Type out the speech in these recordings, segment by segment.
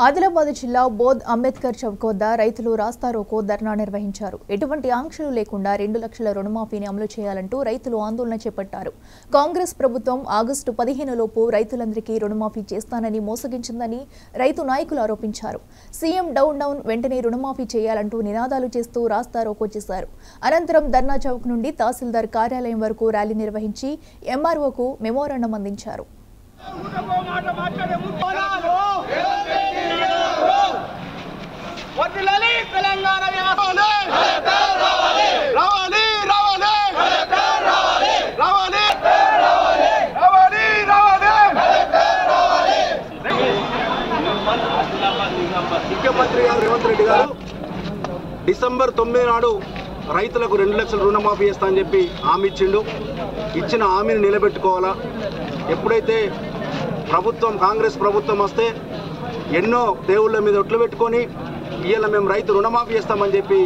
ఆదిలాబాద్ జిల్లా బోధ్ అంబేద్కర్ చౌక్ వద్ద రైతులు రాస్తారోకో ధర్నా నిర్వహించారు. ఎటువంటి ఆంక్షలు లేకుండా 2 లక్షల రుణమాఫీని అమలు చేయాలంటూ రైతులు ఆందోళన చేపట్టారు. కాంగ్రెస్ ప్రభుత్వం ఆగస్టు 15 లోపు రైతులందరికీ రుణమాఫీ చేస్తానని మోసగించిందని రైతు నాయకులు ఆరోపించారు. సీఎం డౌన్ వెంటనే రుణమాఫీ చేయాలంటూ నినాదాలు చేస్తూ రాస్తారోకో చేశారు. అనంతరం ధర్నా చౌక్ నుండి తహసీల్దార్ కార్యాలయం వరకు ర్యాలీ నిర్వహించి ఎంఆర్ఓకు మెమోరాండం అందించారు. ముఖ్యమంత్రి గారు రేవంత్ రెడ్డి గారు డిసెంబర్ 9 నాడు రైతులకు 2 లక్షల రుణమాఫీ చేస్తా అని చెప్పి హామీ ఇచ్చిండు. ఇచ్చిన హామీని నిలబెట్టుకోవాలా. ఎప్పుడైతే ప్రభుత్వం కాంగ్రెస్ ప్రభుత్వం వస్తే ఎన్నో దేవుళ్ళ మీద ఒట్లు పెట్టుకొని ఇవాళ మేము రైతు రుణమాఫీ చేస్తామని చెప్పి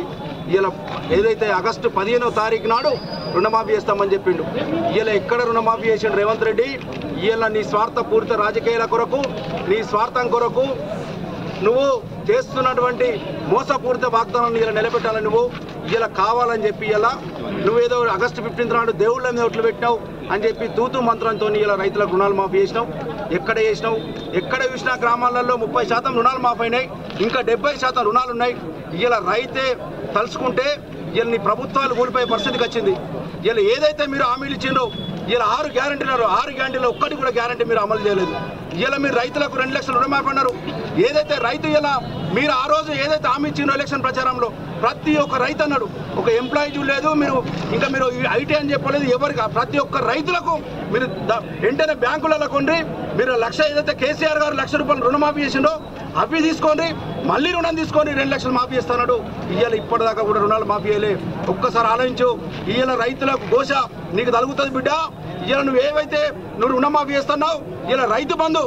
ఇవాళ ఏదైతే ఆగస్టు 15వ తారీఖు నాడు రుణమాఫీ చేస్తామని చెప్పిండు. ఇవాళ ఎక్కడ రుణమాఫీ చేసిండు రేవంత్ రెడ్డి? ఇవాళ నీ స్వార్థపూరిత రాజకీయాల కొరకు, నీ స్వార్థం కొరకు నువ్వు చేస్తున్నటువంటి మోసపూరిత వాగ్దానాన్ని ఇలా నిలబెట్టాలని నువ్వు ఇలా కావాలని చెప్పి ఇలా నువ్వేదో ఆగస్టు 15 నాడు దేవుళ్ళ మీద ఒట్లు పెట్టినావు అని చెప్పి తూతు మంత్రంతో ఇలా రైతులకు రుణాలు మాఫీ చేసినావు. ఎక్కడ చేసినావు? ఎక్కడ చూసినా గ్రామాలలో 30% రుణాలు మాఫీ అయినాయి, ఇంకా 70% రుణాలు ఉన్నాయి. ఇలా రైతే తలుచుకుంటే ఇలా నీ ప్రభుత్వాలు కూలిపోయే పరిస్థితికి వచ్చింది. ఇలా ఏదైతే మీరు హామీలు ఇచ్చిండ్రో ఇలా 6 గ్యారంటీలు 6 గ్యారంటీలో ఒక్కటి కూడా గ్యారంటీ మీరు అమలు చేయలేదు. ఇలా మీరు రైతులకు 2 లక్షల రుణమాఫీ అన్నారు. ఏదైతే రైతు ఇలా మీరు ఆ రోజు ఏదైతే హామీ ఇచ్చిండ్రో ఎలక్షన్ ప్రచారంలో ప్రతి ఒక్క రైతు అన్నాడు, ఒక ఎంప్లాయీ చూడలేదు, మీరు ఇంకా మీరు ఐటీ అని చెప్పలేదు, ఎవరికి ప్రతి ఒక్క రైతులకు మీరు వెంటనే బ్యాంకులలో కొండ్రి, మీరు ఏదైతే కేసీఆర్ గారు 1 లక్ష రూపాయలు రుణమాఫీ చేసిండో అవి తీసుకోండి, మళ్ళీ రుణం తీసుకొని 2 లక్షలు మాఫీ చేస్తున్నాడు. ఇవాళ ఇప్పటిదాకా కూడా రుణాలు మాఫీ చేయలే. ఒక్కసారి ఆలోచించు. ఇవాళ రైతులకు ఘోష నీకు తలుగుతుంది బిడ్డ. ఇవాళ నువ్వు రుణమాఫీ చేస్తున్నావు. ఇలా రైతు బంధు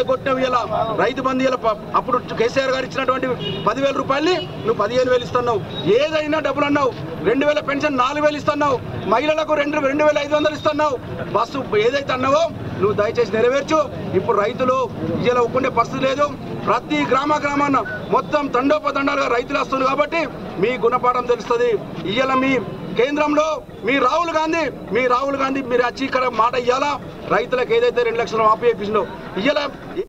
కొట్టినావు. ఇలా రైతు బంధు ఇలా అప్పుడు కేసీఆర్ గారు ఇచ్చినటువంటి 10,000 రూపాయలని నువ్వు 15,000 ఇస్తున్నావు. ఏదైనా డబ్బులు అన్నావు. 2,000 పెన్షన్ 4,000 ఇస్తున్నావు. మహిళలకు 2,500 ఇస్తున్నావు. బస్సు ఏదైతే అన్నావో నువ్వు దయచేసి నెరవేర్చు. ఇప్పుడు రైతులు ఇలా ఒక్కుండే పరిస్థితి లేదు. ప్రతి గ్రామాన్న మొత్తం తండోపతండాలుగా రైతులు వస్తున్నారు. కాబట్టి మీ గుణపాఠం తెలుస్తుంది. ఇవాళ మీ కేంద్రంలో మీ రాహుల్ గాంధీ మీరు వచ్చి ఇక్కడ మాట ఇవ్వాలా. రైతులకు ఏదైతే 2 లక్షల మాఫీ చేయించిందో ఇవాళ